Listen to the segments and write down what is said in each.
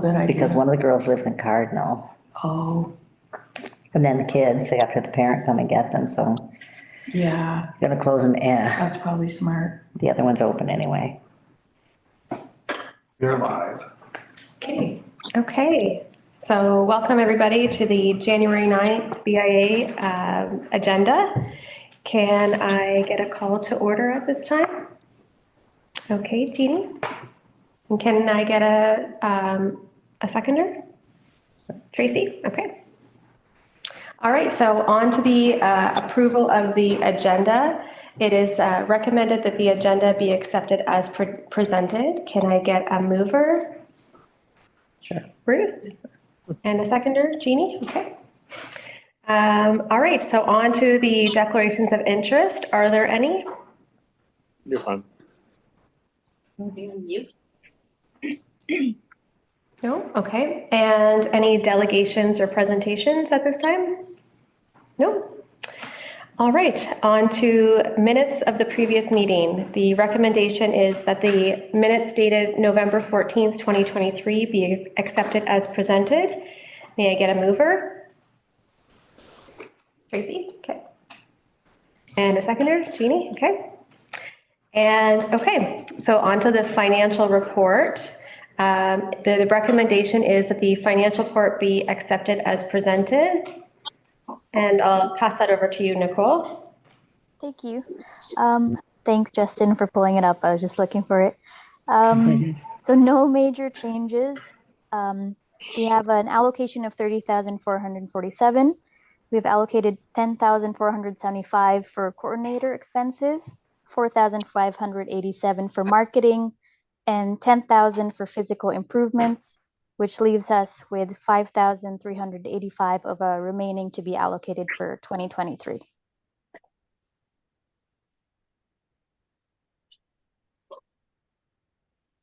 good idea. Because one of the girls lives in Cardinal. Oh, And then the kids, they have to have the parent come and get them, so yeah, gonna close them, that's probably smart. the other one's open anyway. You're live. Okay. Okay, so welcome everybody to the January 9th BIA agenda. Can I get a call to order at this time? Okay, Jeannie? And can I get a seconder? Tracy? Okay. All right, so on to the approval of the agenda. It is recommended that the agenda be accepted as presented. Can I get a mover? Sure. Ruth? And a seconder, Jeannie? Okay. All right, so on to the declarations of interest. Are there any? You're fine. No? Okay. And any delegations or presentations at this time? No? All right, on to minutes of the previous meeting. The recommendation is that the minutes dated November 14th, 2023 be accepted as presented. May I get a mover? Tracy? Okay. And a seconder? Jeannie? Okay. And okay, so on to the financial report. The recommendation is that the financial report be accepted as presented. And I'll pass that over to you, Nicole. Thank you. Thanks, Justin, for pulling it up. I was just looking for it. So no major changes. We have an allocation of 30,447. We've allocated 10,475 for coordinator expenses, 4,587 for marketing, and 10,000 for physical improvements, which leaves us with 5,385 of a remaining to be allocated for 2023.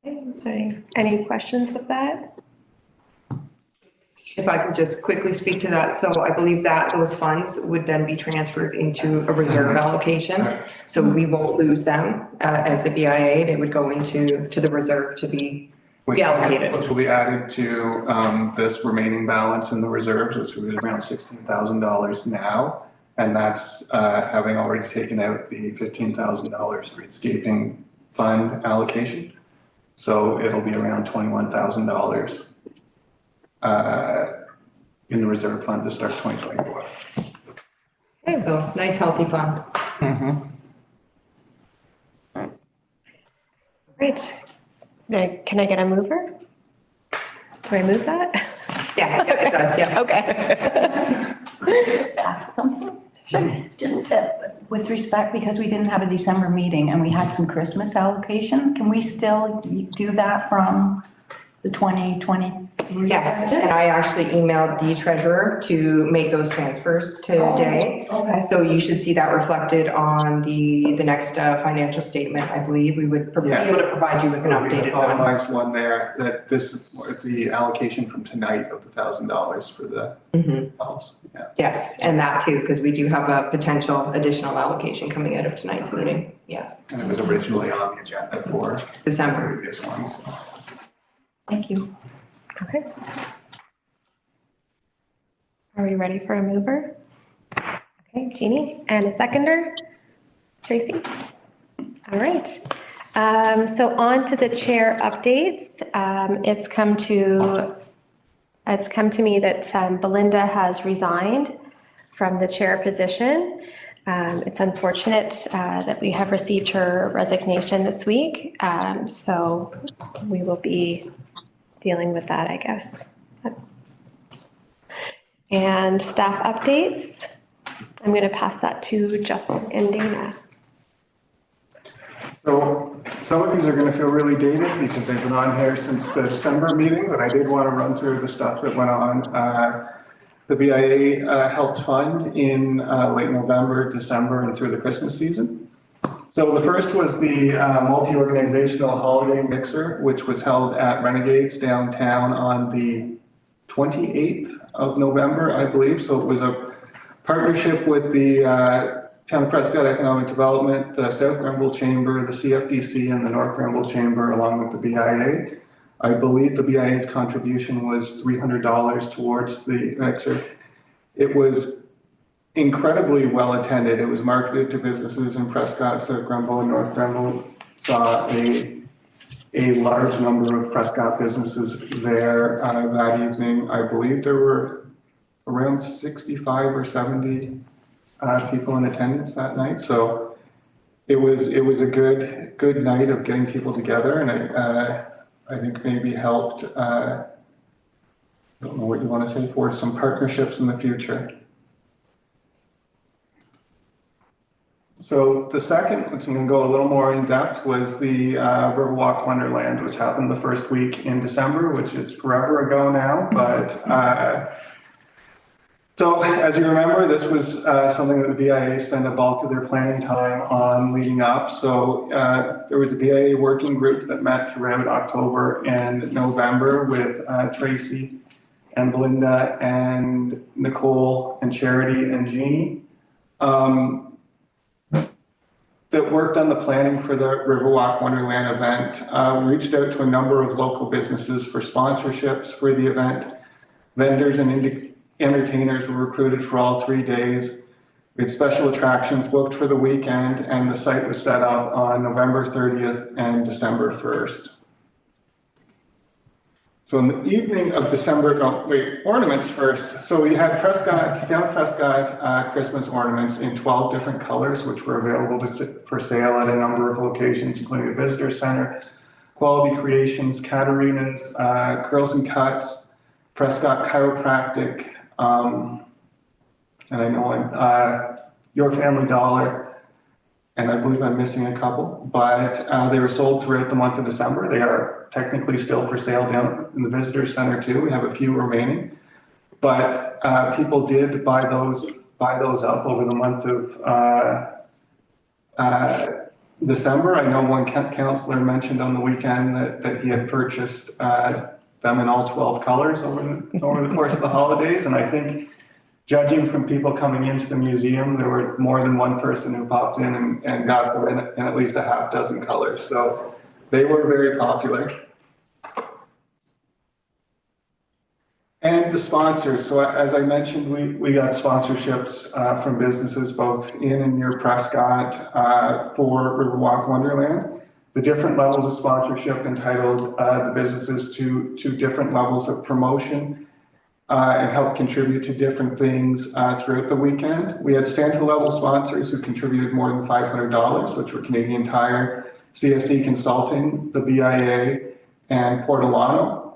Okay, so any questions with that? If I could just quickly speak to that. So I believe that those funds would then be transferred into a reserve allocation. So we won't lose them as the BIA. They would go into the reserve to be allocated. Which will be added to this remaining balance in the reserves, which will be around $16,000 now. And that's having already taken out the $15,000 for escaping fund allocation. So it'll be around $21,000 in the reserve fund to start 2024. Okay. So nice, healthy fund. Great. Can I get a mover? Do I move that? Yeah, it does, yeah. Okay. Just ask something? Sure. Just with respect, because we didn't have a December meeting and we had some Christmas allocation, can we still do that from the 2023? Yes, and I actually emailed the treasurer to make those transfers today. Oh, okay. So you should see that reflected on the next financial statement. I believe we would be able to provide you with an updated one. Finalized one there that this is the allocation from tonight of the $1,000 for the helps. Yeah. Yes, and that too, because we do have a potential additional allocation coming out of tonight's meeting. Yeah. And it was originally on the agenda for December. previous one. Thank you. Okay. Are we ready for a mover? Okay, Jeannie, and a seconder? Tracy? All right. So on to the chair updates. It's come to me that Belinda has resigned from the chair position. It's unfortunate that we have received her resignation this week. So we will be dealing with that, I guess. And staff updates. I'm going to pass that to Justin and Dana. So some of these are going to feel really dated because they've been on here since the December meeting, but I did want to run through the stuff that went on. The BIA helped fund in late November, December, and through the Christmas season. So the first was the multi-organizational holiday mixer, which was held at Renegades downtown on the 28th of November, I believe. So it was a partnership with the Town of Prescott Economic Development, the South Grenville Chamber, the CFDC, and the North Grenville Chamber, along with the BIA. I believe the BIA's contribution was $300 towards the mixer. It was incredibly well attended. It was marketed to businesses in Prescott, South Grenville, and North Grenville. Saw a large number of Prescott businesses there that evening. I believe there were around 65 or 70 people in attendance that night. So it was a good night of getting people together, and I think maybe helped. I don't know what you want to say, for some partnerships in the future. So the second, which I'm going to go a little more in depth, was the Riverwalk Wonderland, which happened the first week in December, which is forever ago now. But so as you remember, this was something that the BIA spent a bulk of their planning time on leading up. So there was a BIA working group that met throughout October and November with Tracy and Belinda and Nicole and Charity and Jeannie. That worked on the planning for the Riverwalk Wonderland event. We reached out to a number of local businesses for sponsorships for the event. Vendors and entertainers were recruited for all 3 days. We had special attractions booked for the weekend, and the site was set up on November 30th and December 1st. So in the evening of December, ornaments first. So we had Town Prescott Christmas ornaments in 12 different colors, which were available for sale at a number of locations, including the Visitor Center, Quality Creations, Katarina's, Curls and Cuts, Prescott Chiropractic, and I know Your Family Dollar, and I believe I'm missing a couple, but they were sold throughout the month of December. They are technically still for sale down in the Visitor Center too. We have a few remaining, but people did buy those up over the month of December. I know one councillor mentioned on the weekend that he had purchased them in all 12 colors over the course of the holidays, and I think, judging from people coming into the museum, there were more than one person who popped in and got them in at least a half dozen colors. So they were very popular. And the sponsors. So as I mentioned, we got sponsorships from businesses both in and near Prescott for Riverwalk Wonderland. The different levels of sponsorship entitled the businesses to different levels of promotion and help contribute to different things throughout the weekend. We had Santa level sponsors who contributed more than $500, which were Canadian Tire, CSE Consulting, the BIA, and Portolano.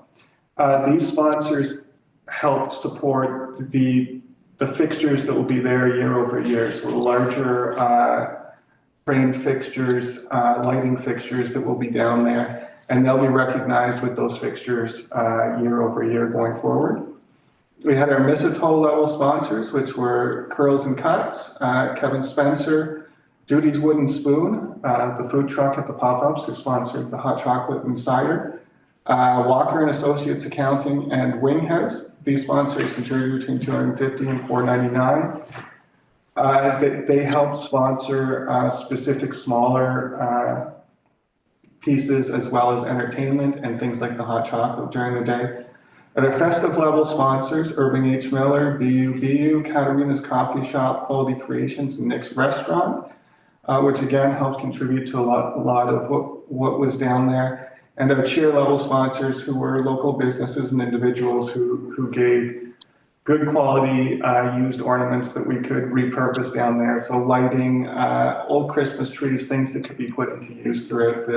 These sponsors helped support the fixtures that will be there year over year. So the larger framed fixtures, lighting fixtures that will be down there, and they'll be recognized with those fixtures year over year going forward. We had our mistletoe level sponsors, which were Curls and Cuts, Kevin Spencer, Judy's Wooden Spoon, the food truck at the pop-ups who sponsored the hot chocolate and cider, Walker and Associates Accounting, and Wing House. These sponsors contributed between $250 and $499. They helped sponsor specific smaller pieces as well as entertainment and things like the hot chocolate during the day. At our festive level sponsors, Irving H. Miller, BU, Katarina's Coffee Shop, Quality Creations, and Nick's Restaurant, which again helped contribute to a lot of what was down there. And our cheer level sponsors, who were local businesses and individuals who gave good quality used ornaments that we could repurpose down there. So lighting, old Christmas trees, things that could be put into use throughout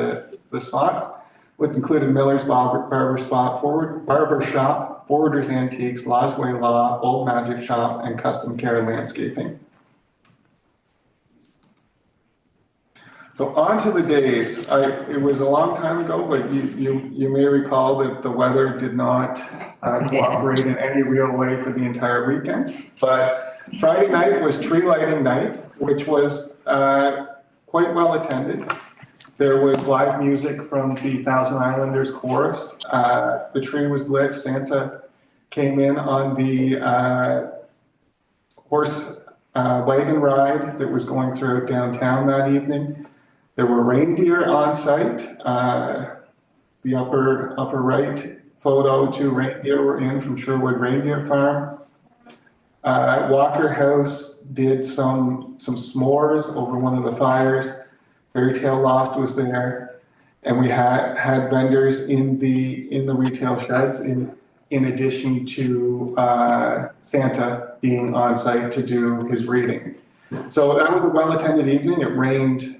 the spot. Which included Miller's Barber Shop, Forwarders Antiques, Losway Law, Old Magic Shop, and Custom Care Landscaping. So on to the days. It was a long time ago, but you may recall that the weather did not cooperate in any real way for the entire weekend. But Friday night was tree lighting night, which was quite well attended. There was live music from the Thousand Islanders chorus. The tree was lit. Santa came in on the horse wagon ride that was going through downtown that evening. There were reindeer on site. the upper right photo, 2 reindeer were in from Sherwood Reindeer Farm. Walker House did some s'mores over one of the fires. Fairy Tale Loft was there, and we had vendors in the retail sheds in addition to Santa being on site to do his reading. So that was a well-attended evening. It rained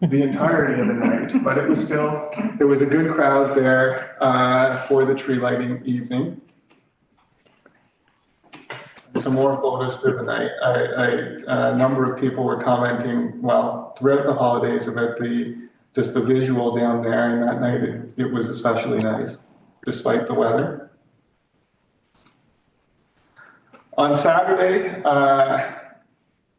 the entirety of the night, but it was still, there was a good crowd there for the tree lighting evening. Some more photos through the night. A number of people were commenting, well, throughout the holidays about just the visual down there, and that night it was especially nice, despite the weather. On Saturday,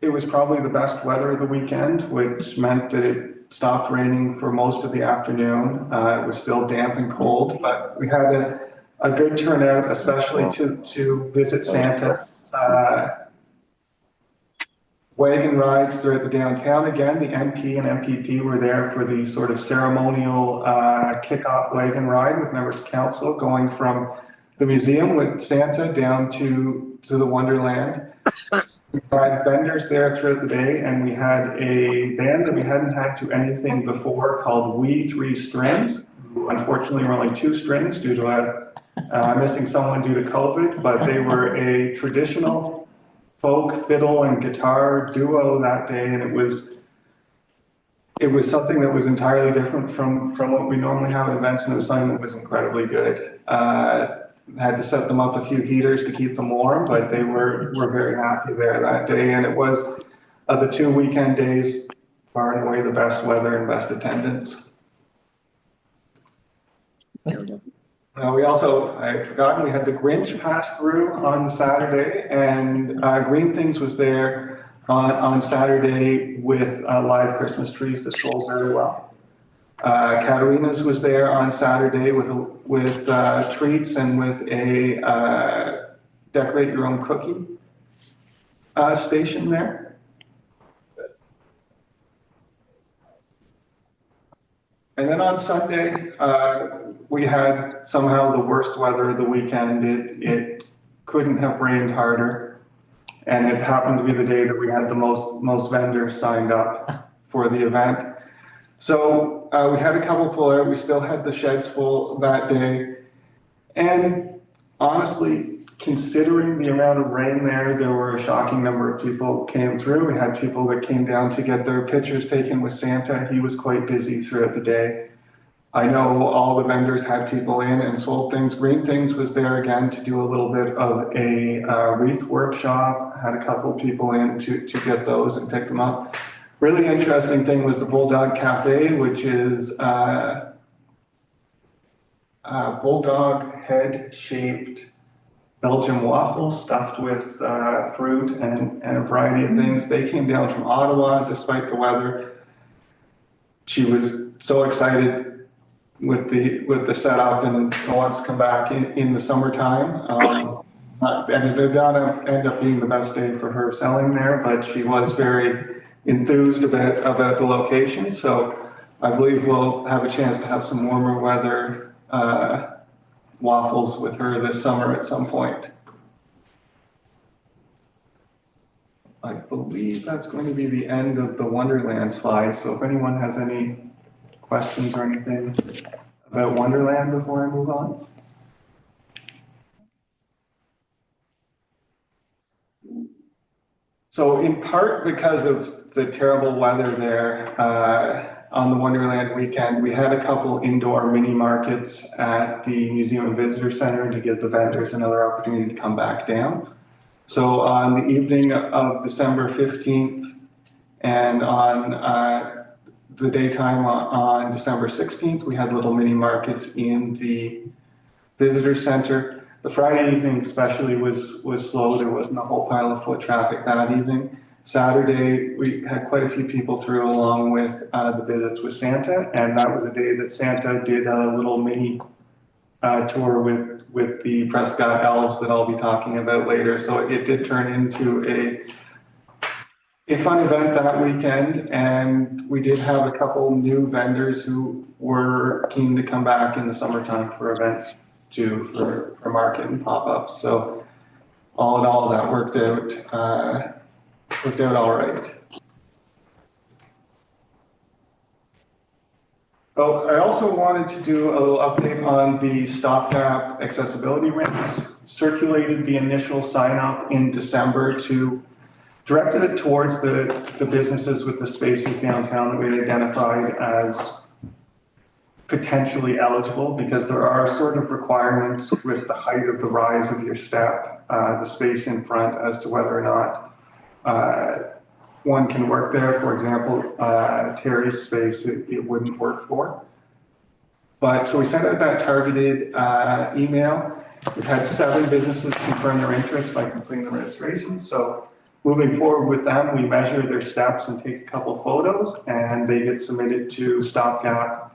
it was probably the best weather of the weekend, which meant that it stopped raining for most of the afternoon. It was still damp and cold, but we had a good turnout, especially to visit Santa. Wagon rides throughout the downtown again. The MP and MPP were there for the sort of ceremonial kickoff wagon ride with members of council going from the museum with Santa down to the Wonderland. We had vendors there throughout the day, and we had a band that we hadn't had to anything before called We Three Strings. Unfortunately, we're only 2 strings due to missing someone due to COVID, but they were a traditional folk fiddle and guitar duo that day, and it was something that was entirely different from what we normally have at events, and it was something that was incredibly good. Had to set them up a few heaters to keep them warm, but they were very happy there that day, and it was of the 2 weekend days, far and away the best weather and best attendance. We also, I had forgotten, we had the Grinch pass through on Saturday, and Green Things was there on Saturday with live Christmas trees that sold very well. Katarina's was there on Saturday with treats and with a decorate your own cookie station there. And then on Sunday, we had somehow the worst weather of the weekend. It couldn't have rained harder. And it happened to be the day that we had the most vendors signed up for the event. So we had a couple pull out. We still had the sheds full that day. And honestly, considering the amount of rain there were a shocking number of people came through. We had people that came down to get their pictures taken with Santa. He was quite busy throughout the day. I know all the vendors had people in and sold things. Green Things was there again to do a little bit of a wreath workshop. Had a couple people in to get those and pick them up. Really interesting thing was the Bulldog Cafe, which is bulldog head-shaped Belgian waffles stuffed with fruit and a variety of things. They came down from Ottawa despite the weather. She was so excited with the setup and wants to come back in the summertime. And it did not end up being the best day for her selling there, but she was very enthused about the location. So I believe we'll have a chance to have some warmer weather waffles with her this summer at some point. I believe that's going to be the end of the Wonderland slide. So if anyone has any questions or anything about Wonderland before I move on. So in part because of the terrible weather there on the Wonderland weekend, we had a couple indoor mini markets at the Museum and Visitor Center to give the vendors another opportunity to come back down. So on the evening of December 15th and on the daytime on December 16th, we had little mini markets in the Visitor Center. The Friday evening especially was slow. There wasn't a whole pile of foot traffic that evening. Saturday, we had quite a few people through along with the visits with Santa, and that was a day that Santa did a little mini tour with the Prescott elves that I'll be talking about later. So it did turn into a fun event that weekend, and we did have a couple new vendors who were keen to come back in the summertime for events too, for market and pop-ups. So all in all, that worked out all right. Well, I also wanted to do a little update on the stopgap accessibility ramps. Circulated the initial sign up in December to directed it towards the businesses with the spaces downtown that we had identified as potentially eligible, because there are sort of requirements with the height of the rise of your step, the space in front, as to whether or not one can work there. For example, Terry's space, it wouldn't work for. But so we sent out that targeted email. We've had 7 businesses confirm their interest by completing the registration. So moving forward with them, we measure their steps and take a couple photos, and they get submitted to Stopgap,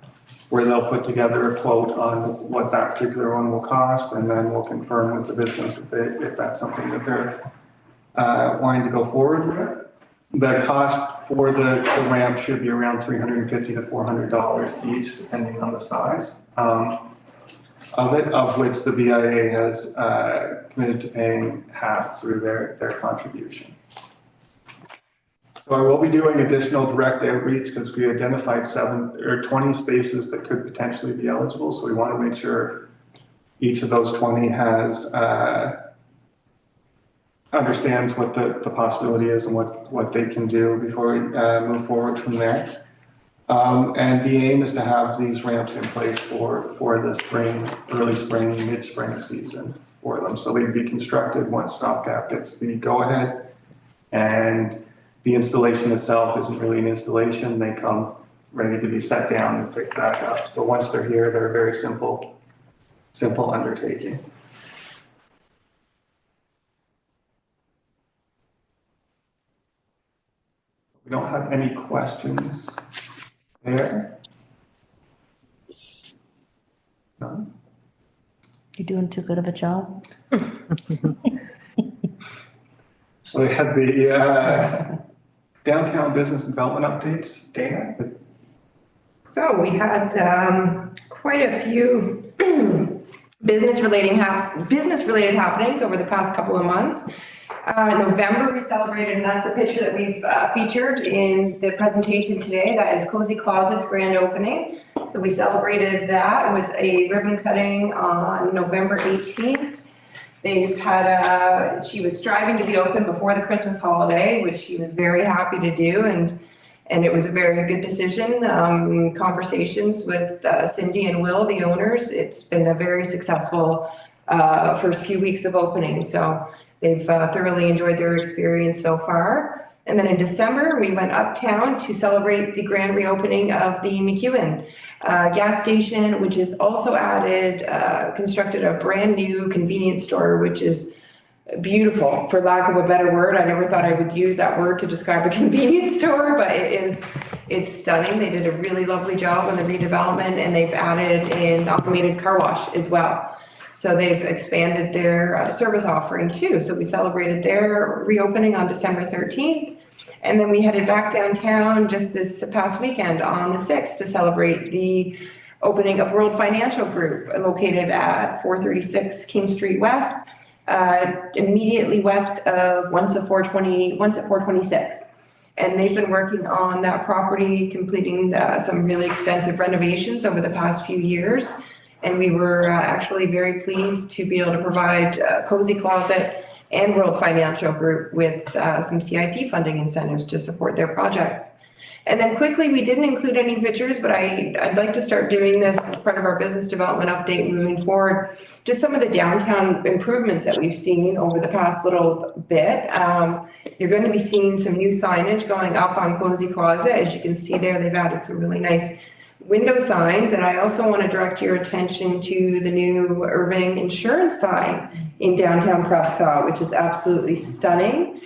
where they'll put together a quote on what that particular one will cost, and then we'll confirm with the business if that's something that they're wanting to go forward with. The cost for the ramp should be around $350 to $400 each, depending on the size of it, of which the BIA has committed to paying half through their contribution. So I will be doing additional direct outreach because we identified 20 spaces that could potentially be eligible. So we want to make sure each of those 20 has understands what the possibility is and what they can do before we move forward from there. And the aim is to have these ramps in place for the spring, early spring, mid-spring season for them. So they'd be constructed once Stopgap gets the go-ahead, and the installation itself isn't really an installation. They come ready to be set down and picked back up. So once they're here, they're a very simple undertaking. We don't have any questions there. None? You're doing too good of a job. So we had the downtown business development updates. Dana? So we had quite a few business-related happenings over the past couple of months. November, we celebrated, and that's the picture that we've featured in the presentation today. That is Cozy Closet's grand opening. So we celebrated that with a ribbon cutting on November 18th. They've had she was striving to be open before the Christmas holiday, which she was very happy to do, and it was a very good decision. Conversations with Cindy and Will, the owners, it's been a very successful first few weeks of opening. So they've thoroughly enjoyed their experience so far. And then in December, we went uptown to celebrate the grand reopening of the McEwen gas station, which is also added, constructed a brand new convenience store, which is beautiful, for lack of a better word. I never thought I would use that word to describe a convenience store, but it's stunning. They did a really lovely job on the redevelopment, and they've added an automated car wash as well. So they've expanded their service offering too. So we celebrated their reopening on December 13th. And then we headed back downtown just this past weekend on the 6th to celebrate the opening of World Financial Group, located at 436 King Street West, immediately west of once at 426. And they've been working on that property, completing some really extensive renovations over the past few years. And we were actually very pleased to be able to provide Cozy Closet and World Financial Group with some CIP funding incentives to support their projects. And then quickly, we didn't include any pictures, but I'd like to start doing this as part of our business development update moving forward. Just some of the downtown improvements that we've seen over the past little bit. You're going to be seeing some new signage going up on Cozy Closet. As you can see there, they've added some really nice window signs. And I also want to direct your attention to the new Irving insurance sign in downtown Prescott, which is absolutely stunning.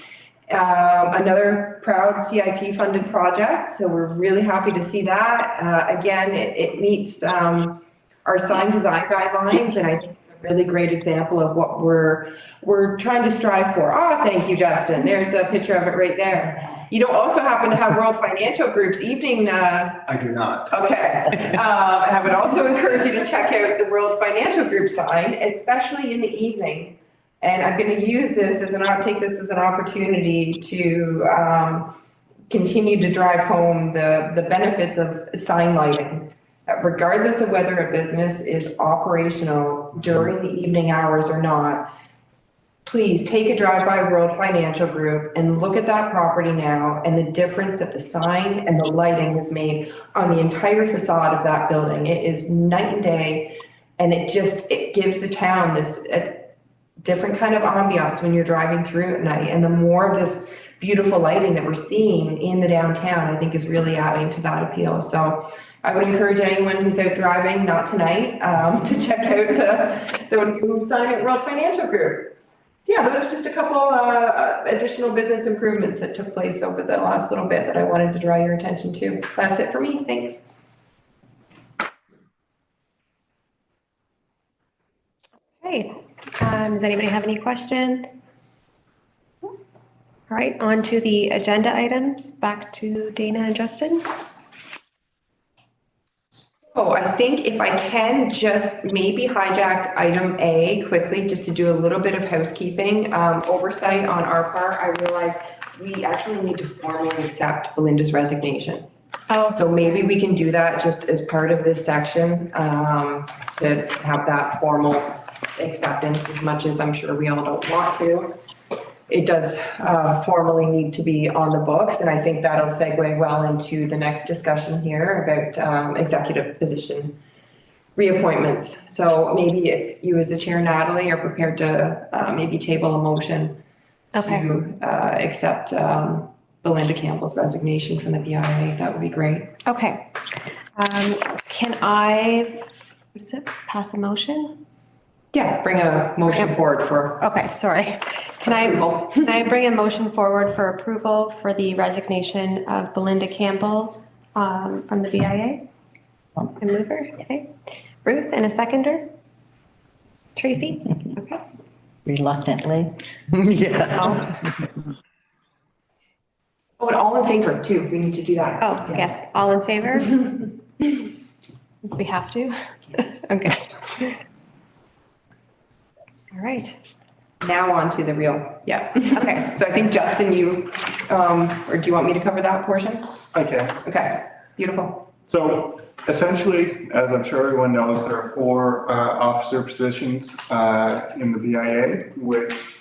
Another proud CIP funded project. So we're really happy to see that. Again, it meets our sign design guidelines, and I think it's a really great example of what we're trying to strive for. Oh, thank you, Justin. There's a picture of it right there. You don't also happen to have World Financial Group's evening, I do not. okay. And I would also encourage you to check out the World Financial Group sign, especially in the evening. And I'm going to use this as take this as an opportunity to continue to drive home the benefits of sign lighting. Regardless of whether a business is operational during the evening hours or not, please take a drive by World Financial Group and look at that property now and the difference that the sign and the lighting has made on the entire facade of that building. It is night and day, and it gives the town this different kind of ambiance when you're driving through at night. And the more of this beautiful lighting that we're seeing in the downtown, I think is really adding to that appeal. So I would encourage anyone who's out driving, not tonight, to check out the new sign at World Financial Group. So yeah, those are just a couple additional business improvements that took place over the last little bit that I wanted to draw your attention to. That's it for me. Thanks. Hey, does anybody have any questions? All right, on to the agenda items. Back to Dana and Justin. Oh, I think if I can just maybe hijack item A quickly, just to do a little bit of housekeeping, oversight on our part, I realized we actually need to formally accept Belinda's resignation. Oh. So maybe we can do that just as part of this section, to have that formal acceptance, as much as I'm sure we all don't want to. It does formally need to be on the books, and I think that'll segue well into the next discussion here about executive position reappointments. So maybe if you as the chair, Natalie, are prepared to maybe table a motion to accept Belinda Campbell's resignation from the BIA, that would be great. Okay. Can I, pass a motion? Yeah, bring a motion forward for Okay, sorry. approval. Can I bring a motion forward for approval for the resignation of Belinda Campbell from the BIA? A mover, okay. Ruth, and a seconder? Tracy? Okay. Reluctantly. Yes. Oh, and all in favor too, we need to do that. Oh, yes, all in favor? We have to? Yes. Okay. All right. Now on to the real, yeah. Okay. So I think Justin, you, or do you want me to cover that portion? Okay. Okay, beautiful. So essentially, as I'm sure everyone knows, there are 4 officer positions in the BIA, which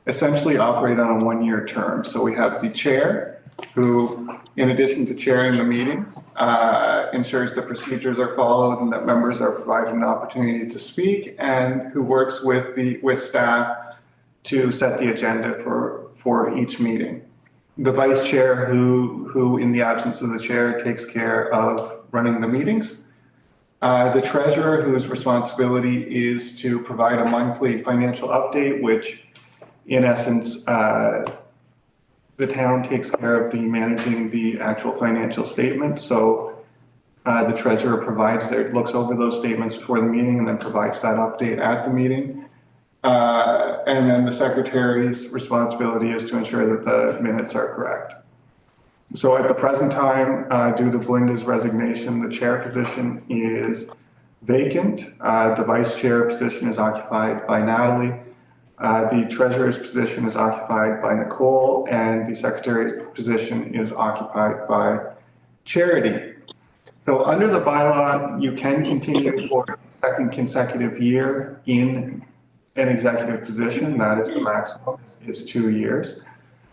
essentially operate on a 1-year term. So we have the chair, who, in addition to chairing the meetings, ensures the procedures are followed and that members are provided an opportunity to speak, and who works with staff to set the agenda for each meeting. The vice chair, who in the absence of the chair takes care of running the meetings. The treasurer, whose responsibility is to provide a monthly financial update, which in essence, the town takes care of managing the actual financial statements. So the treasurer looks over those statements before the meeting and then provides that update at the meeting. And then the secretary's responsibility is to ensure that the minutes are correct. So at the present time, due to Belinda's resignation, the chair position is vacant. The vice chair position is occupied by Natalie. The treasurer's position is occupied by Nicole, and the secretary's position is occupied by Charity. So under the bylaw, you can continue for a second consecutive year in an executive position. That is the maximum, is 2 years.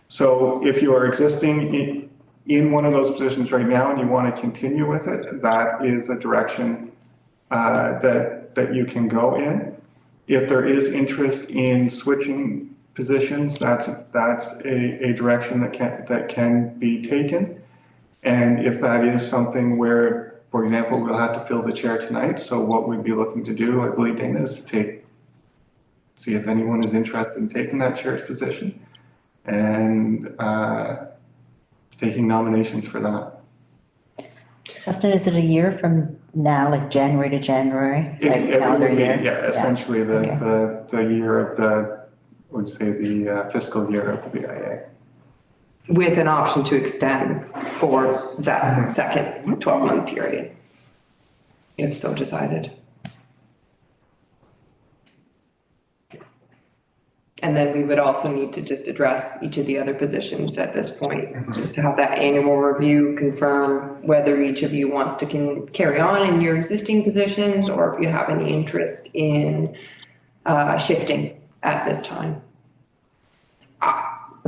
So if you are existing in one of those positions right now and you want to continue with it, that is a direction that you can go in. If there is interest in switching positions, that's a direction that can be taken. And if that is something where, for example, we'll have to fill the chair tonight, so what we'd be looking to do, I believe, Dana, is to see if anyone is interested in taking that chair's position and taking nominations for that. Justin, is it a year from now, like January to January, like It calendar would be, year? yeah, essentially Okay. the year of the, what would you say, the fiscal year of the BIA. With an option to extend for that second 12-month period, if so decided. And then we would also need to just address each of the other positions at this point, just to have that annual review, confirm whether each of you wants to carry on in your existing positions, or if you have any interest in shifting at this time.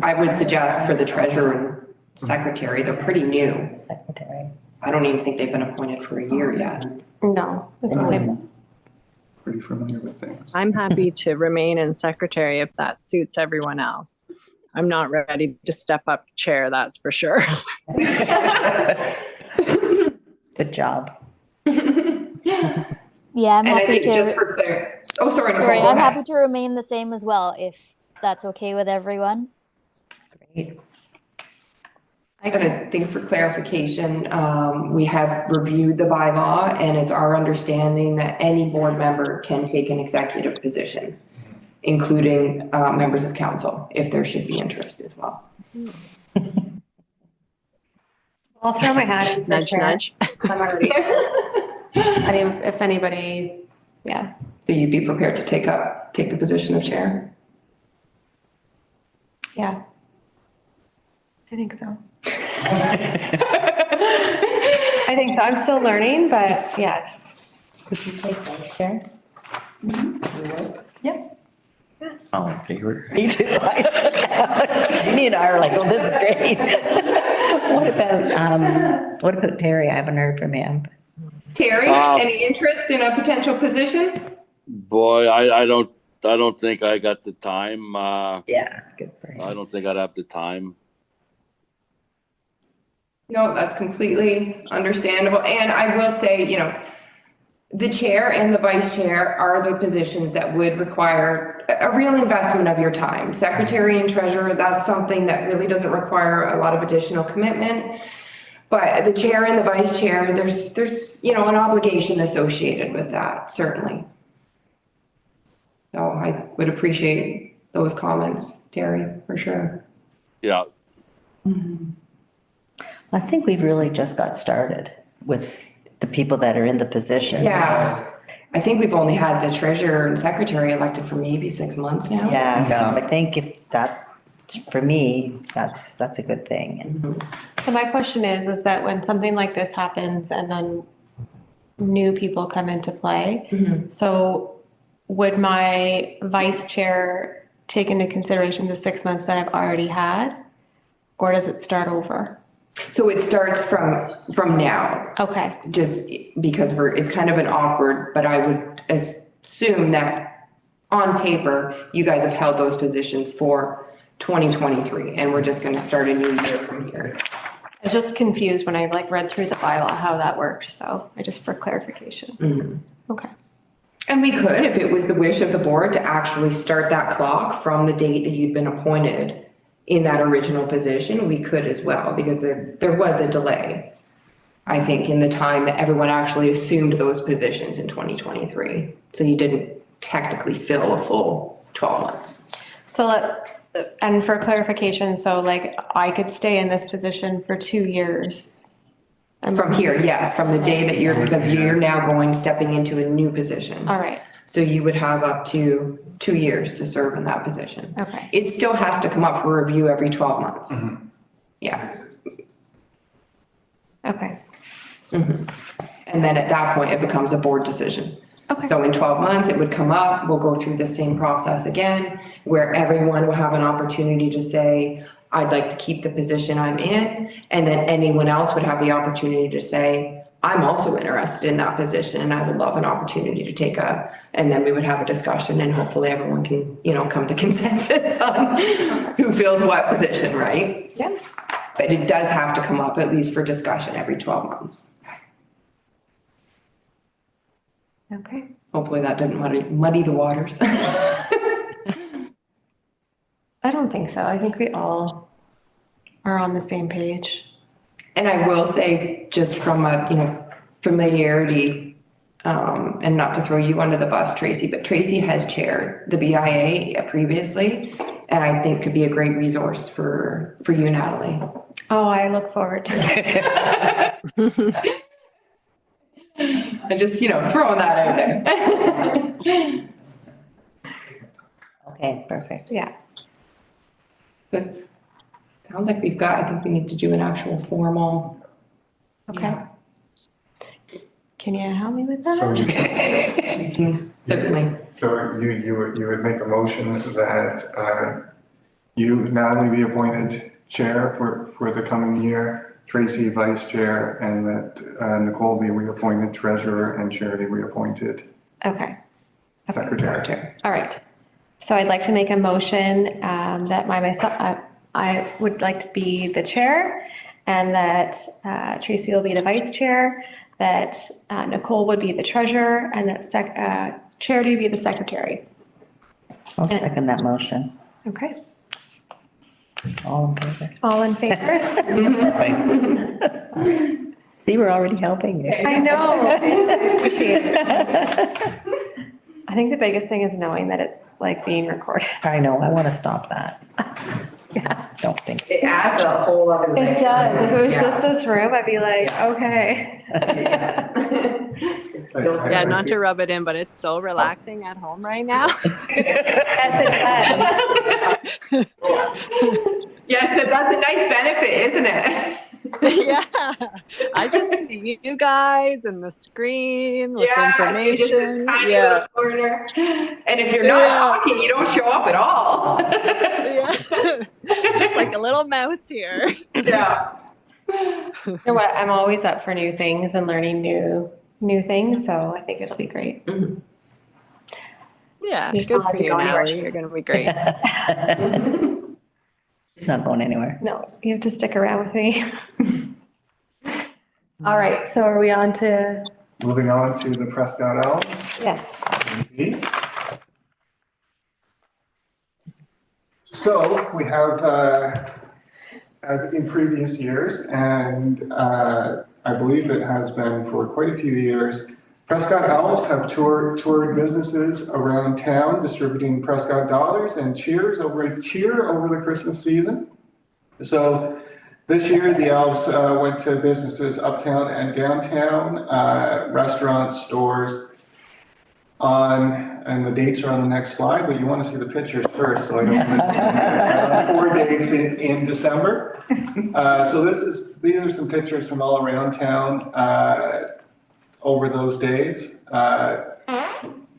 I would suggest for the treasurer and secretary, they're pretty new. Secretary. I don't even think they've been appointed for a year yet. No, it's only, Pretty familiar with things. I'm happy to remain in secretary if that suits everyone else. I'm not ready to step up to chair, that's for sure. Good job. Yeah, I'm And I happy think to. just for clear, oh, sorry, Nicole, Sorry, go I'm ahead. happy to remain the same as well, if that's okay with everyone. Great. I'm gonna think for clarification, we have reviewed the bylaw, and it's our understanding that any board member can take an executive position, including members of council, if there should be interest as well. I'll throw my hat in for Nudge, chair. nudge. I'm already, if anybody, yeah. So you'd be prepared to take the position of chair? Yeah. I think so. I think so. I'm still learning, but yeah. Would you take vice chair? Yeah. All in favor? Me too. Jeannie and I are like, oh, this is great. What about Terry? I haven't heard from him. Terry, any interest in a potential position? Boy, I don't think I got the time. Yeah, good for him. I don't think I'd have the time. No, that's completely understandable. And I will say, the chair and the vice chair are the positions that would require a real investment of your time. Secretary and treasurer, that's something that really doesn't require a lot of additional commitment. But the chair and the vice chair, there's an obligation associated with that, certainly. So I would appreciate those comments, Terry, for sure. Yeah, I think we've really just got started with the people that are in the position. Yeah, I think we've only had the treasurer and secretary elected for maybe 6 months now. Yeah, I think if that, for me, that's a good thing. And So my question is that when something like this happens and then new people come into play, so would my vice chair take into consideration the 6 months that I've already had? Or does it start over? So it starts from now, Okay, just because it's kind of an awkward, but I would assume that on paper, you guys have held those positions for 2023, and we're just gonna start a new year from here. I was just confused when I read through the bylaw how that worked, so I just for clarification. Okay. And we could, if it was the wish of the board, to actually start that clock from the date that you'd been appointed in that original position, we could as well, because there was a delay, I think, in the time that everyone actually assumed those positions in 2023. So you didn't technically fill a full 12 months. So, and for clarification, so I could stay in this position for 2 years? From here, yes, from the day that because you're now stepping into a new position. All right, So you would have up to 2 years to serve in that position. okay. It still has to come up for review every 12 months. Yeah. Okay. And then at that point, it becomes a board decision. Okay. So in 12 months, it would come up, we'll go through the same process again, where everyone will have an opportunity to say, I'd like to keep the position I'm in. And then anyone else would have the opportunity to say, I'm also interested in that position and I would love an opportunity to take and then we would have a discussion and hopefully everyone can, come to consensus on who fills what position, right? Yeah. But it does have to come up at least for discussion every 12 months. Okay. Hopefully that didn't muddy the waters. I don't think so. I think we all are on the same page. And I will say, just from familiarity, and not to throw you under the bus, Tracy, but Tracy has chaired the BIA previously, and I think could be a great resource for you, Natalie. Oh, I look forward to it. I just, throwing that out there. Okay, perfect. Yeah. But sounds like I think we need to do an actual formal. Okay. Yeah. Can you help me with So that? Certainly. So you would make a motion that you, Natalie, be appointed chair for the coming year, Tracy vice chair, and that Nicole be reappointed treasurer and Charity reappointed Okay. secretary. All right. So I'd like to make a motion that I would like to be the chair, and that Tracy will be the vice chair, that Nicole would be the treasurer, and that Charity would be the secretary. I'll second that motion. Okay. All in favor? All in favor? See, we're already helping you. I know. I appreciate it. I think the biggest thing is knowing that it's like being recorded. I know, I want to stop that. Yeah. Don't think. It adds a whole other. It does. If it was Yeah. just this room, I'd be like, Yeah. okay. Yeah. It's built in. Yeah, not to rub it in, but it's so relaxing at home right now. Yes, it does. Yes, that's a nice benefit, isn't it? Yeah, I just see you guys and the screen with Yeah, you're information. just this tiny Yeah. little corner. And if you're not Yeah. talking, you don't show up at all. Yeah. Just like a little mouse here. Yeah. You know what? I'm always up for new things and learning new things, so I think it'll be great. Yeah, You good still have for to you, go anywhere, Natalie. You're going to be great. It's not going anywhere. No, you have to stick around with me. All right, so are we on to, Moving on to the Prescott Elms. yes. So we have, as in previous years, and I believe it has been for quite a few years, Prescott Elves have toured businesses around town distributing Prescott dollars and cheer over the Christmas season. So this year, the Elves went to businesses uptown and downtown, restaurants, stores, and the dates are on the next slide, but you want to see the pictures first, so I don't. 4 dates in December. So these are some pictures from all around town over those days.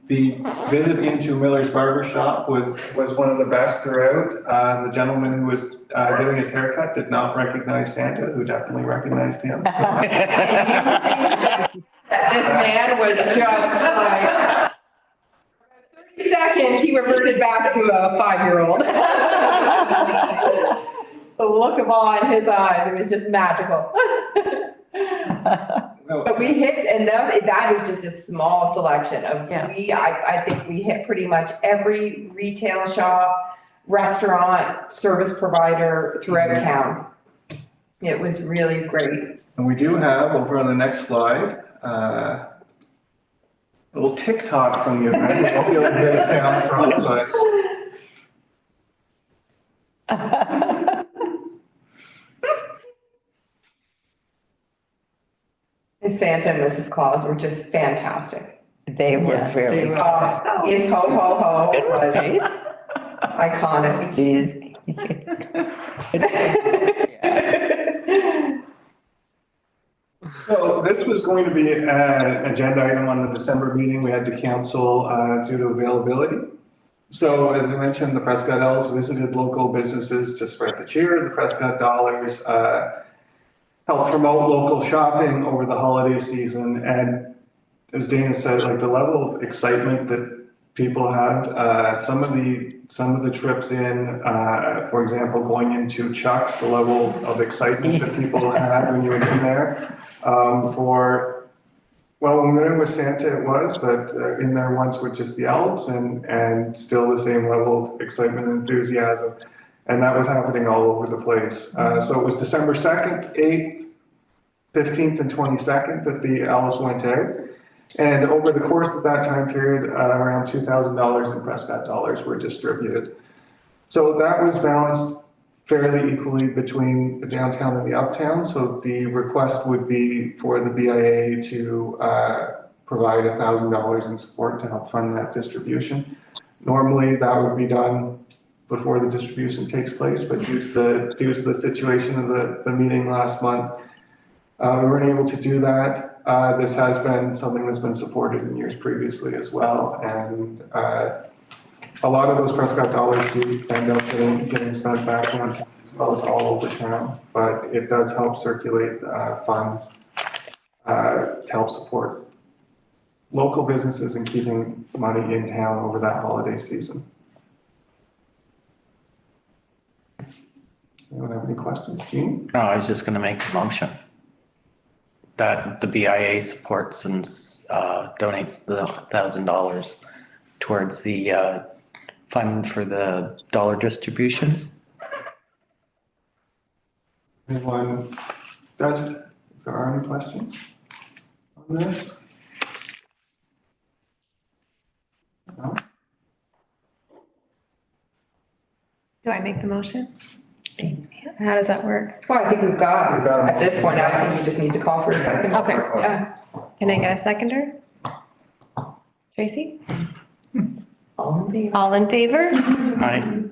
The visit into Miller's Barber Shop was one of the best throughout. The gentleman who was getting his haircut did not recognize Santa, who definitely recognized him. This man was just like, 30 seconds, he reverted back to a 5-year-old. The look of awe in his eyes, it was just magical. But we hit, and that is just a small selection of, I think we hit pretty much every retail shop, restaurant, service provider throughout town. It was really great. And we do have, over on the next slide, a little TikTok from the event. We won't be able to hear the sound from it, but. And Santa and Mrs. Claus were just fantastic. They were very good. His ho ho ho Good was face. iconic. Jeez. So this was going to be an agenda item on the December meeting. We had to cancel due to availability. So as I mentioned, the Prescott Elves visited local businesses to spread the cheer, the Prescott dollars, help promote local shopping over the holiday season. And as Dana said, like the level of excitement that people had, some of the trips in, for example, going into Chuck's, the level of excitement that people had when you were in there. When we were in with Santa, it was, but in there once with just the elves and still the same level of excitement and enthusiasm. And that was happening all over the place. So it was December 2nd, 8th, 15th and 22nd that the Alice went out. And over the course of that time period, around $2,000 in Prescott dollars were distributed. So that was balanced fairly equally between the downtown and the uptown. So the request would be for the BIA to provide $1,000 in support to help fund that distribution. Normally that would be done before the distribution takes place, but due to the situation of the meeting last month, we weren't able to do that. This has been something that's been supported in years previously as well. And a lot of those Prescott dollars do end up getting spent back on as well as all over town, but it does help circulate funds to help support local businesses and keeping money in town over that holiday season. Anyone have any questions? Jean? No, I was just gonna make a motion that the BIA supports and donates the $1,000 towards the fund for the dollar distributions. Anyone does? If there are any questions on this? No? Do I make the motion? How does that work? Well, I think we've got, We've got a at this point, I think you just need to call for a second. Okay. Yeah. Can I get a seconder? Tracy? All in favor? All in favor? Aye.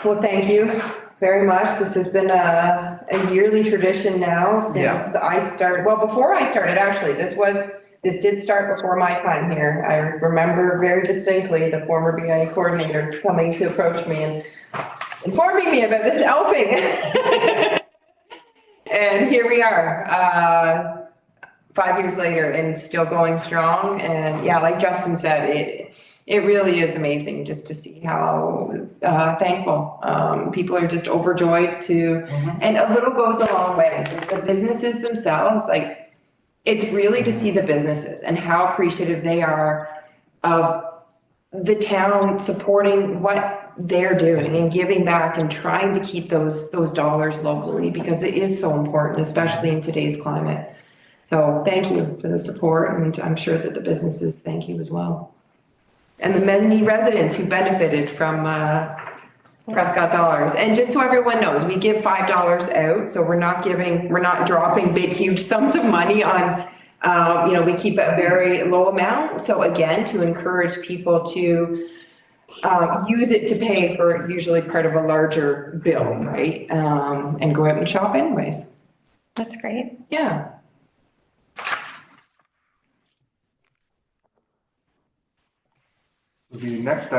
Well, thank you very much. This has been a yearly tradition now since I started, well, before I started, actually, this did start before my time here. I remember very distinctly the former BIA coordinator coming to approach me and informing me about this elfing. And here we are, 5 years later and still going strong. And yeah, like Justin said, it really is amazing just to see how thankful people are just overjoyed to, and a little goes a long way. The businesses themselves, like, it's really to see the businesses and how appreciative they are of the town supporting what they're doing and giving back and trying to keep those dollars locally, because it is so important, especially in today's climate. So thank you for the support, and I'm sure that the businesses thank you as well. And the many residents who benefited from Prescott dollars. And just so everyone knows, we give $5 out, so we're not dropping big, huge sums of money on, we keep a very low amount. So again, to encourage people to use it to pay for usually part of a larger bill, right? And go out and shop anyways. That's great. Yeah. The next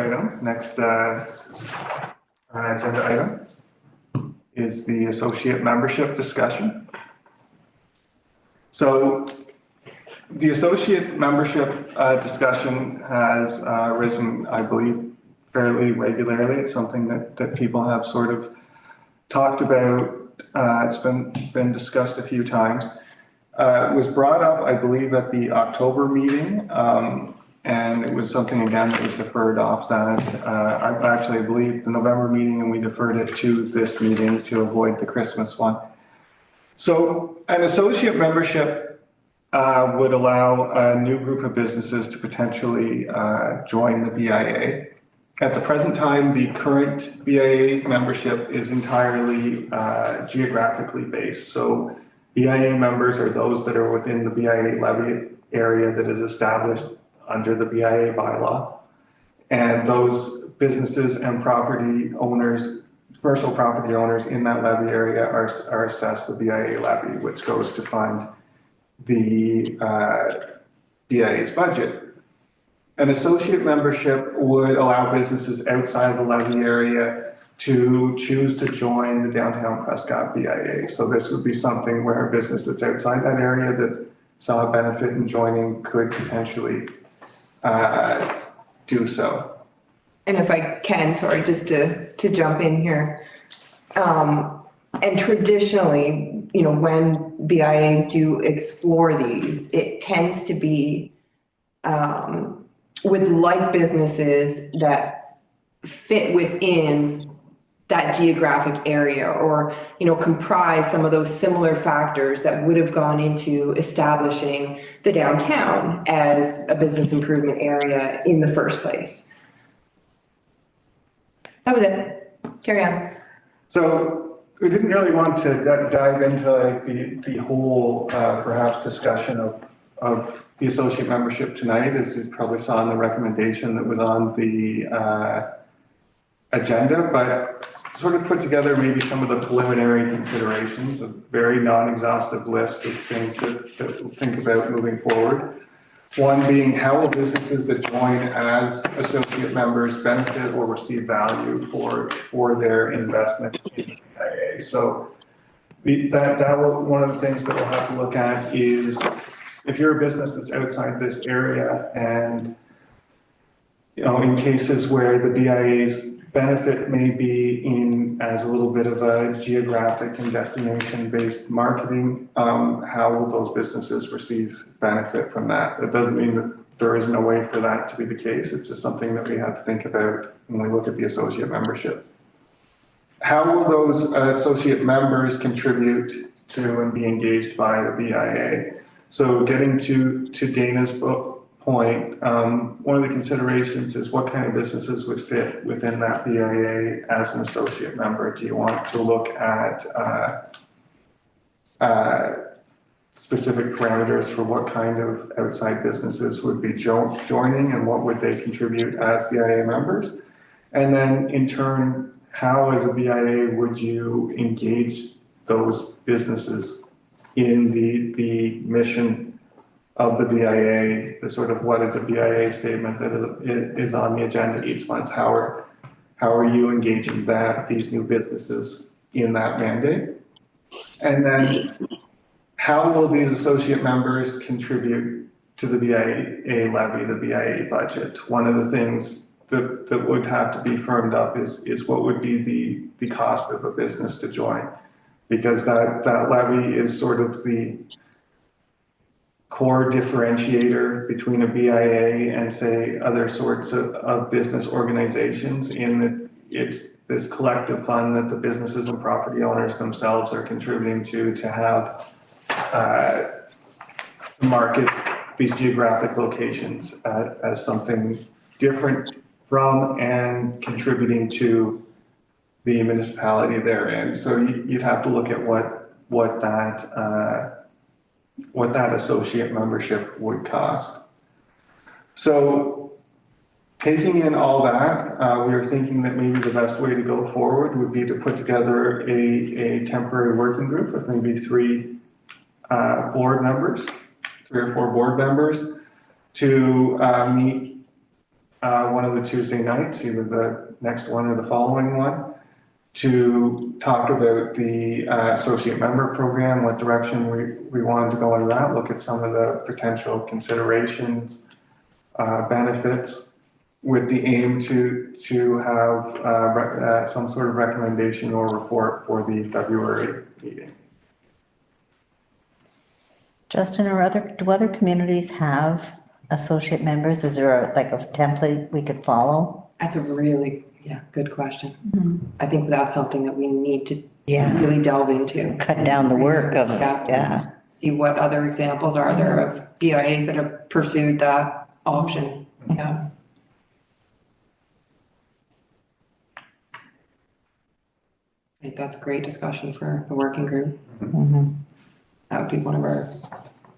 agenda item is the associate membership discussion. So the associate membership discussion has risen, I believe, fairly regularly. It's something that people have sort of talked about. It's been discussed a few times. It was brought up, I believe, at the October meeting, and it was something, again, that was deferred off that. I believe the November meeting, and we deferred it to this meeting to avoid the Christmas one. So an associate membership would allow a new group of businesses to potentially join the BIA. At the present time, the current BIA membership is entirely geographically based. So BIA members are those that are within the BIA levy area that is established under the BIA bylaw. And those businesses and property owners, commercial property owners in that levy area are assessed the BIA levy, which goes to fund the BIA's budget. An associate membership would allow businesses outside the levy area to choose to join the downtown Prescott BIA. So this would be something where a business that's outside that area that saw a benefit in joining could potentially do so. And if I can, sorry, just to jump in here. And traditionally, when BIAs do explore these, it tends to be with like businesses that fit within that geographic area, or, you know, comprise some of those similar factors that would have gone into establishing the downtown as a business improvement area in the first place. That was it. Carry on. So we didn't really want to dive into like the whole perhaps discussion of the associate membership tonight, as you probably saw in the recommendation that was on the agenda, but sort of put together maybe some of the preliminary considerations, a very non-exhaustive list of things that we'll think about moving forward. One being, how will businesses that join as associate members benefit or receive value for their investment in BIA? So one of the things that we'll have to look at is, if you're a business that's outside this area, and you know, in cases where the BIA's benefit may be in as a little bit of a geographic and destination-based marketing, how will those businesses receive benefit from that? That doesn't mean that there isn't a way for that to be the case. It's just something that we have to think about when we look at the associate membership. How will those associate members contribute to and be engaged by the BIA? So getting to Dana's point, one of the considerations is what kind of businesses would fit within that BIA as an associate member. Do you want to look at specific parameters for what kind of outside businesses would be joining, and what would they contribute as BIA members? And then in turn, how as a BIA would you engage those businesses in the mission of the BIA, the sort of what is a BIA statement that is on the agenda each month? How are you engaging these new businesses in that mandate? And then how will these associate members contribute to the BIA levy, the BIA budget? One of the things that would have to be firmed up is what would be the cost of a business to join, because that levy is sort of the core differentiator between a BIA and, say, other sorts of business organizations, in that it's this collective fund that the businesses and property owners themselves are contributing to have market these geographic locations as something different from and contributing to the municipality they're in. So you'd have to look at what that associate membership would cost. So taking in all that, we were thinking that maybe the best way to go forward would be to put together a temporary working group with maybe 3 board members, 3 or 4 board members, to meet one of the Tuesday nights, either the next one or the following one, to talk about the associate member program, what direction we wanted to go in that, look at some of the potential considerations, benefits, with the aim to have some sort of recommendation or report for the February meeting. Justin, do other communities have associate members? Is there like a template we could follow? That's a really, good question. I think that's something that we need to Yeah. really delve into. Cut down the work of, See what other examples are there of BIAs that have pursued that option. Yeah. I think that's a great discussion for the working group. That would be one of our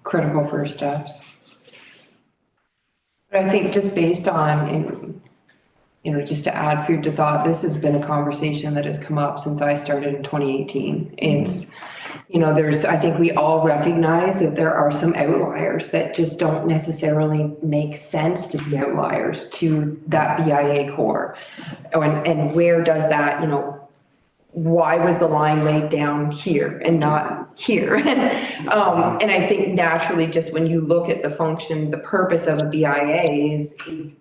critical first steps. But I think just based on, just to add food to thought, this has been a conversation that has come up since I started in 2018. It's, I think we all recognize that there are some outliers that just don't necessarily make sense to be outliers to that BIA core. And where does that, why was the line laid down here and not here? And I think naturally, just when you look at the function, the purpose of a BIA is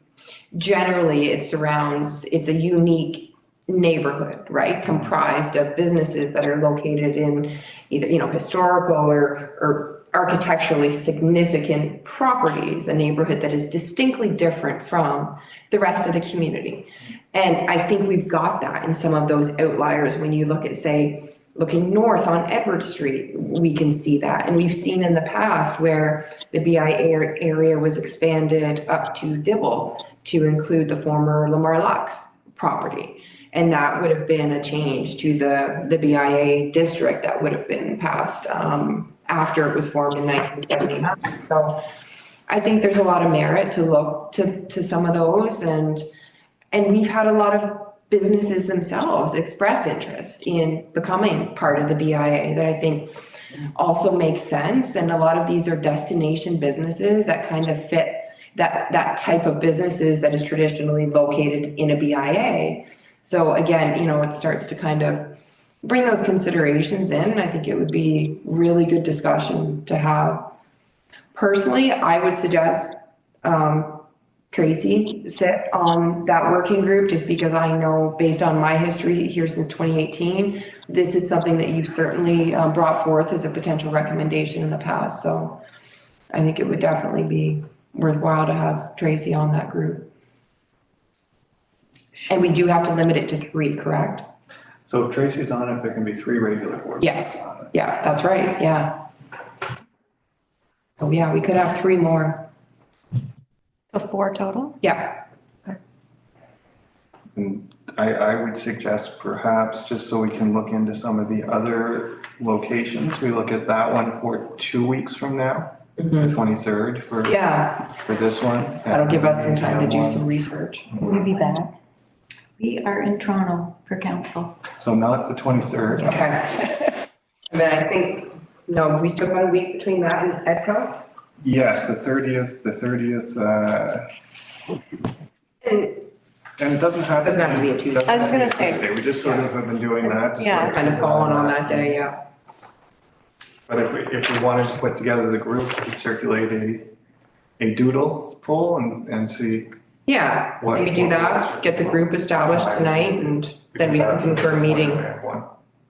generally it's a unique neighborhood, right? Comprised of businesses that are located in either, historical or architecturally significant properties, a neighborhood that is distinctly different from the rest of the community. And I think we've got that in some of those outliers. When you look at, say, looking north on Edward Street, we can see that. And we've seen in the past where the BIA area was expanded up to Dibble to include the former Lamar Lux property. And that would have been a change to the BIA district that would have been passed after it was formed in 1979. So I think there's a lot of merit to look to some of those, and we've had a lot of businesses themselves express interest in becoming part of the BIA that I think also makes sense. And a lot of these are destination businesses that kind of fit that type of businesses that is traditionally located in a BIA. So again, you know, it starts to kind of bring those considerations in. I think it would be really good discussion to have. Personally, I would suggest Tracy sit on that working group, just because I know, based on my history here since 2018, this is something that you've certainly brought forth as a potential recommendation in the past. So I think it would definitely be worthwhile to have Tracy on that group. And we do have to limit it to 3, correct? So if Tracy's on it, there can be 3 regular board members Yes, on it. yeah, that's right, yeah. So yeah, we could have 3 more, So 4 total? yeah. And I would suggest perhaps, just so we can look into some of the other locations, we look at that one for 2 weeks from now, the 23rd for, Yeah, for this one. that'll give us some time to do some research. Will we be back? We are in Toronto for council. So not the 23rd. Okay. And then I think, no, we still got a week between that and EDCO? Yes, the 30th, and it doesn't have. Doesn't have to be a Tuesday. I was just gonna say. We just sort of have been doing that. Yeah. Kind of falling on that day, yeah. But if we wanted to put together the group, we could circulate a doodle poll and see. Yeah, maybe do that, get the group established tonight, and then we can confirm meeting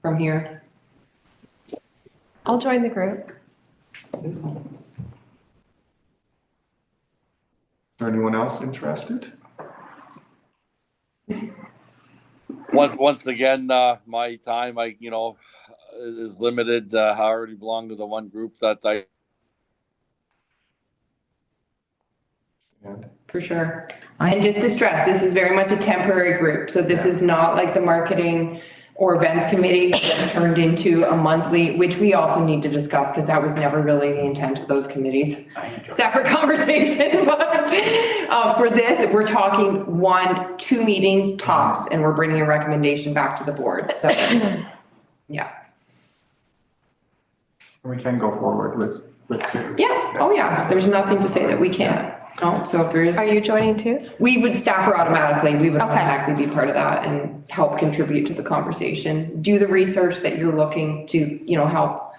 from here. I'll join the group. Is there anyone else interested? Once again, my time, is limited. I already belong to the one group that I. For sure. And just to stress, this is very much a temporary group, so this is not like the marketing or events committee that turned into a monthly, which we also need to discuss, because that was never really the intent of those committees. Separate conversation, but for this, we're talking 1-2 meetings tops, and we're bringing a recommendation back to the board, so, yeah. We can go forward with 2. Yeah, oh yeah, there's nothing to say that we can't. No, so if there is. Are you joining too? We would staff her automatically. We would Okay. automatically be part of that and help contribute to the conversation. Do the research that you're looking to, help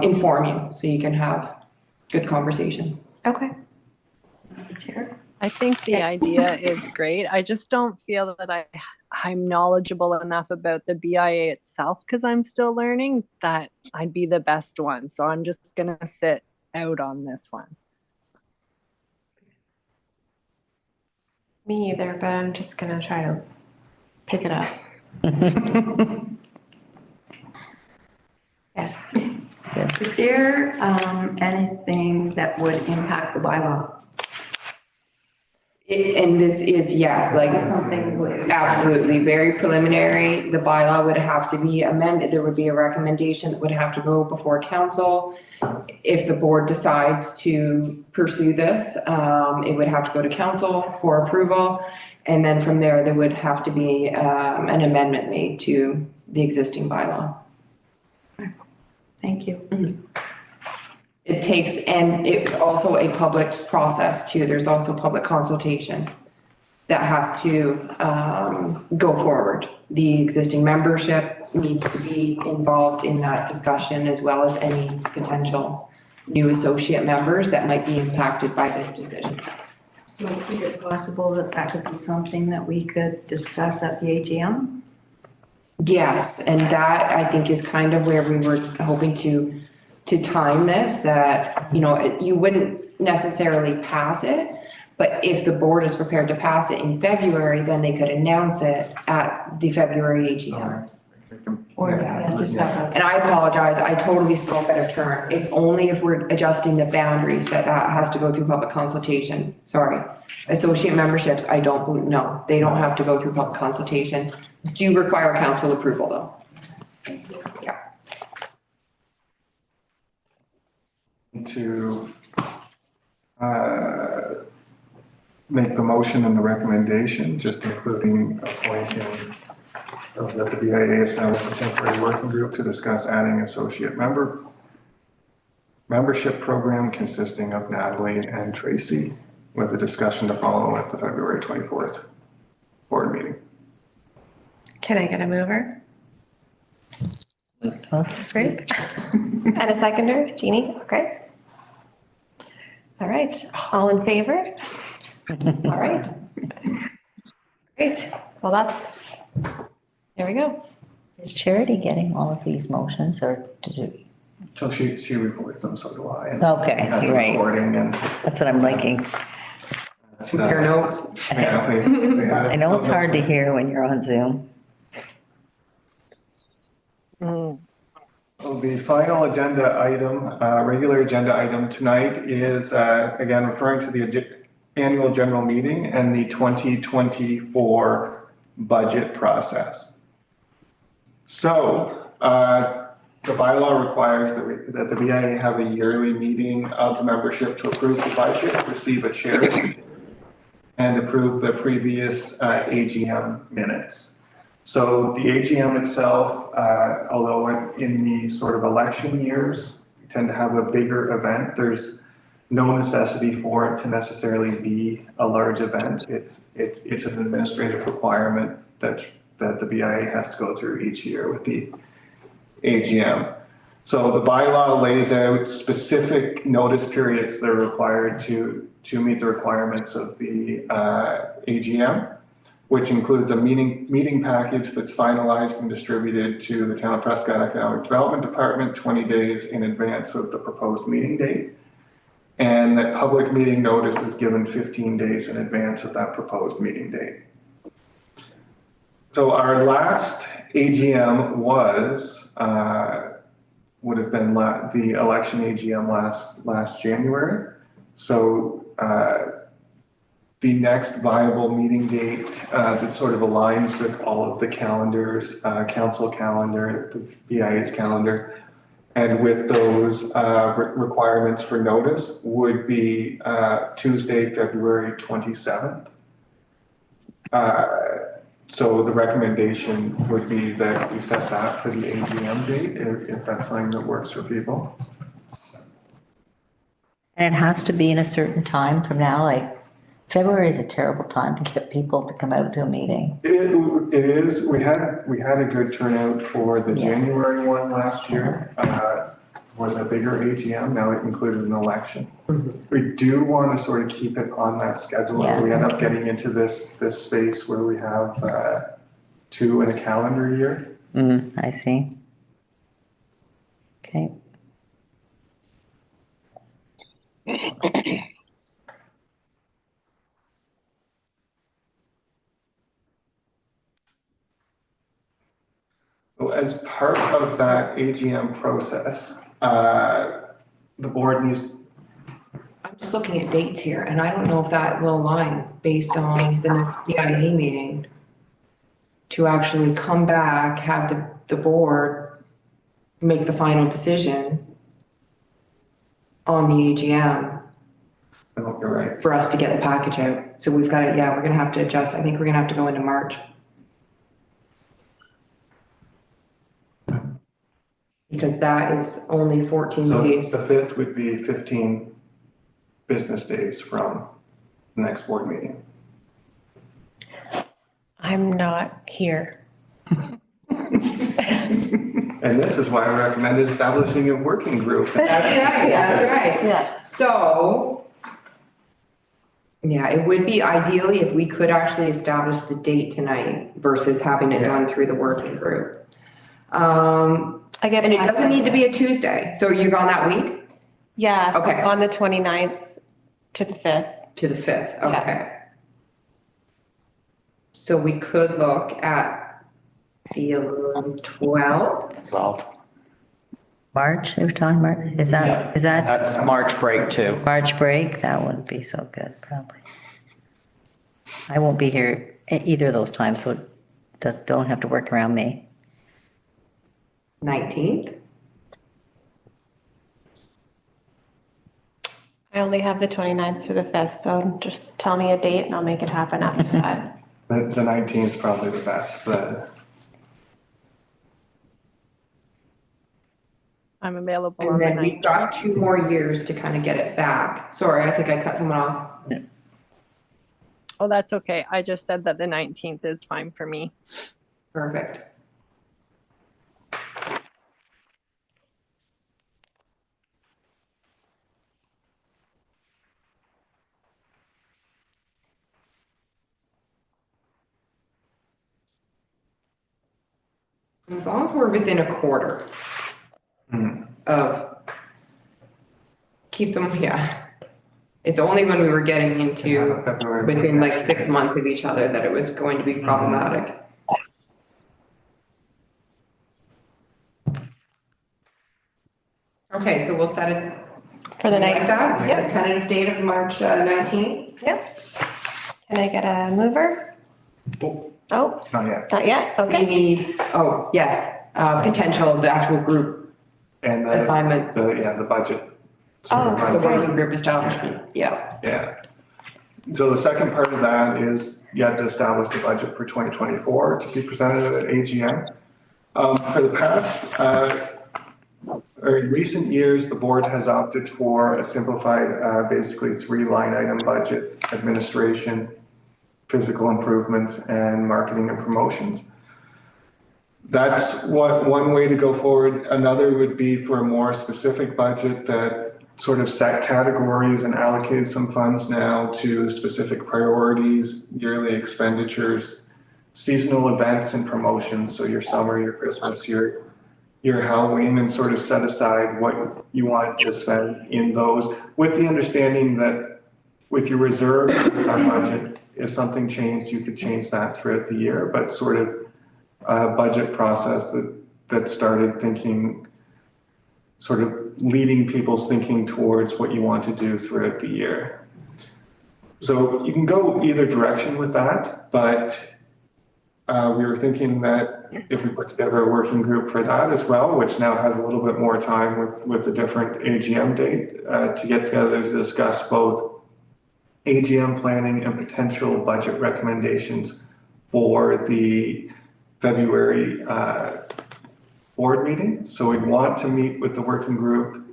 inform you, so you can have good conversation. Okay. I think the idea is great. I just don't feel that I'm knowledgeable enough about the BIA itself, because I'm still learning, that I'd be the best one. So I'm just gonna sit out on this one. Me either, but I'm just gonna try to pick it up. Yes. Is there anything that would impact the bylaw? And this is, yes, like. Something would. Absolutely, very preliminary. The bylaw would have to be amended. There would be a recommendation that would have to go before council. If the board decides to pursue this, it would have to go to council for approval. And then from there would have to be an amendment made to the existing bylaw. Thank you. It takes, and it's also a public process too. There's also public consultation that has to go forward. The existing membership needs to be involved in that discussion, as well as any potential new associate members that might be impacted by this decision. So is it possible that that could be something that we could discuss at the AGM? Yes, and that I think is kind of where we were hoping to to time this, that, you know, you wouldn't necessarily pass it, but if the board is prepared to pass it in February, then they could announce it at the February AGM. Or, yeah, just have And I apologize, I totally spoke out of turn. It's only if we're adjusting the boundaries that has to go through public consultation. Sorry. Associate memberships, I don't believe, no, they don't have to go through public consultation. Do require council approval though. Yeah. To make the motion and the recommendation, just including appointing that the BIA establish a temporary working group to discuss adding associate membership program consisting of Natalie and Tracy, with a discussion to follow at the February 24th board meeting. Can I get a mover? Great. And a seconder, Jeannie, okay. All right, all in favor? All right. Great, well, there we go. Is Charity getting all of these motions or did you? So she reports them, so do I. And Okay, we have the right. recording and. That's what I'm liking. Compare notes. Yeah, I know it's hard to hear when you're on Zoom. So the final agenda item, regular agenda item tonight is, again, referring to the annual general meeting and the 2024 budget process. So the bylaw requires that the BIA have a yearly meeting of the membership to approve the budget, receive a chair, and approve the previous AGM minutes. So the AGM itself, although in the sort of election years, we tend to have a bigger event, there's no necessity for it to necessarily be a large event. It's an administrative requirement that the BIA has to go through each year with the AGM. So the bylaw lays out specific notice periods that are required to meet the requirements of the AGM, which includes a meeting package that's finalized and distributed to the Town of Prescott Economic Development Department 20 days in advance of the proposed meeting date. And that public meeting notice is given 15 days in advance of that proposed meeting date. So our last AGM would have been the election AGM last January. So the next viable meeting date that sort of aligns with all of the calendars, council calendar, the BIA's calendar, and with those requirements for notice would be Tuesday, February 27th. So the recommendation would be that we set that for the AGM date, if that's something that works for people. And it has to be in a certain time from now, like February is a terrible time to get people to come out to a meeting. It is. We had a good turnout for the January one last year, for the bigger AGM. Now it included an election. We do want to sort of keep it on that schedule. Yeah. We end up getting into this space where we have 2 in a calendar year. I see. Okay. So as part of that AGM process, the board needs. I'm just looking at dates here, and I don't know if that will align based on the next BIA meeting to actually come back, have the board make the final decision on the AGM No, you're right. for us to get the package out. So we've got to, we're gonna have to adjust. I think we're gonna have to go into March. Because that is only 14 So days. the 5th would be 15 business days from the next board meeting. I'm not here. And this is why I recommended establishing a working group. That's right, that's right. Yeah. So, yeah, it would be ideally if we could actually establish the date tonight versus having it done through the working group. I get. And it back- doesn't need to be a Tuesday. So you're gone that week? Yeah. Okay. On the 29th to the 5th. To the 5th, Yeah. okay. So we could look at the 12th. 12. March, you're talking March, is that, That's March break too. March break? That wouldn't be so good, probably. I won't be here either of those times, so don't have to work around me. 19th. I only have the 29th to the 5th, so just tell me a date and I'll make it happen after that. The 19th is probably the best. I'm available on And the then we've 19th. got 2 more years to kind of get it back. Sorry, I think I cut someone off. Oh, that's okay. I just said that the 19th is fine for me. Perfect. As long as we're within a quarter of, keep them, yeah. It's only when we were getting into within like 6 months of each other that it was going to be problematic. Okay, so we'll set it For the like night. that, set a Yep. tentative date of March 19th. Yep. Can I get a mover? Oh, Not yet. not yet? We Okay. need, oh, yes, potential, the actual group And assignment. the budget. Oh, The working group establishment, yeah. Yeah. So the second part of that is you have to establish the budget for 2024 to be presented at AGM. For the past, or in recent years, the board has opted for a simplified, basically 3-line item budget: administration, physical improvements, and marketing and promotions. That's one way to go forward. Another would be for a more specific budget that sort of set categories and allocated some funds now to specific priorities, yearly expenditures, seasonal events and promotions. So your summer, your Christmas, your Halloween, and sort of set aside what you want to spend in those, with the understanding that with your reserve budget, if something changed, you could change that throughout the year, but sort of a budget process that started thinking, sort of leading people's thinking towards what you want to do throughout the year. So you can go either direction with that, but we were thinking that if we put together a working group for that as well, which now has a little bit more time with the different AGM date, to get together to discuss both AGM planning and potential budget recommendations for the February board meeting. So we'd want to meet with the working group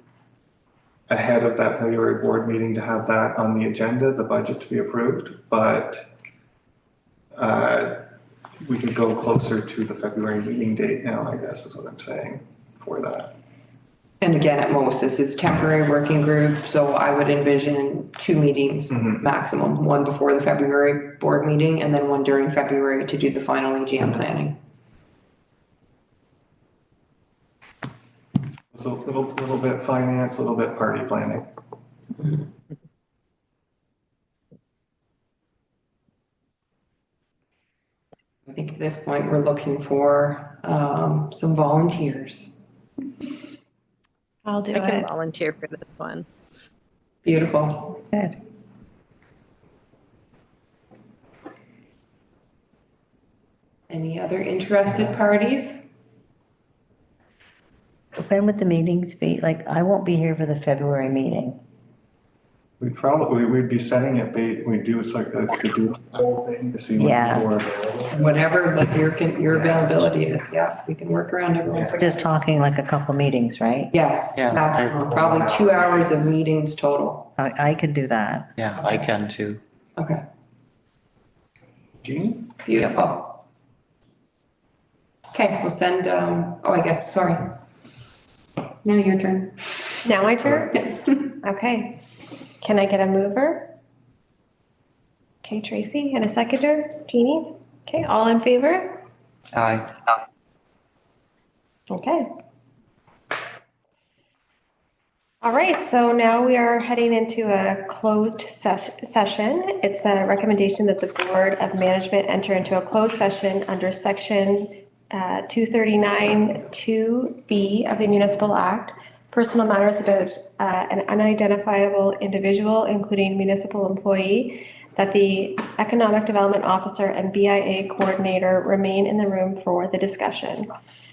ahead of that February board meeting to have that on the agenda, the budget to be approved, but we could go closer to the February meeting date now, I guess is what I'm saying for that. And again, at most, this is temporary working group, so I would envision 2 meetings maximum, one before the February board meeting and then one during February to do the final AGM planning. So a little bit finance, a little bit party planning. I think at this point, we're looking for some volunteers. I'll do I can it. volunteer for this one. Beautiful. Good. Any other interested parties? When would the meetings be? Like, I won't be here for the February meeting. We'd be setting it, we'd do, it's like to do the whole thing to see Yeah. what people are available. Whatever, like your availability is, yeah, we can work around everyone's. We're just talking like a couple meetings, right? Yes, Yeah. maximum, probably 2 hours of meetings total. I could do that. Yeah, I can too. Okay, Jean? beautiful. Okay, we'll send, I guess, sorry. Now your turn. Now my turn? Yes. Okay. Can I get a mover? Okay, Tracy, and a seconder, Jeannie? Okay, all in favor? Aye. Okay. All right, so now we are heading into a closed session. It's a recommendation that the Board of Management enter into a closed session under section 239(2)B of the Municipal Act. Personal matters about an unidentifiable individual, including municipal employee, that the Economic Development Officer and BIA Coordinator remain in the room for the discussion.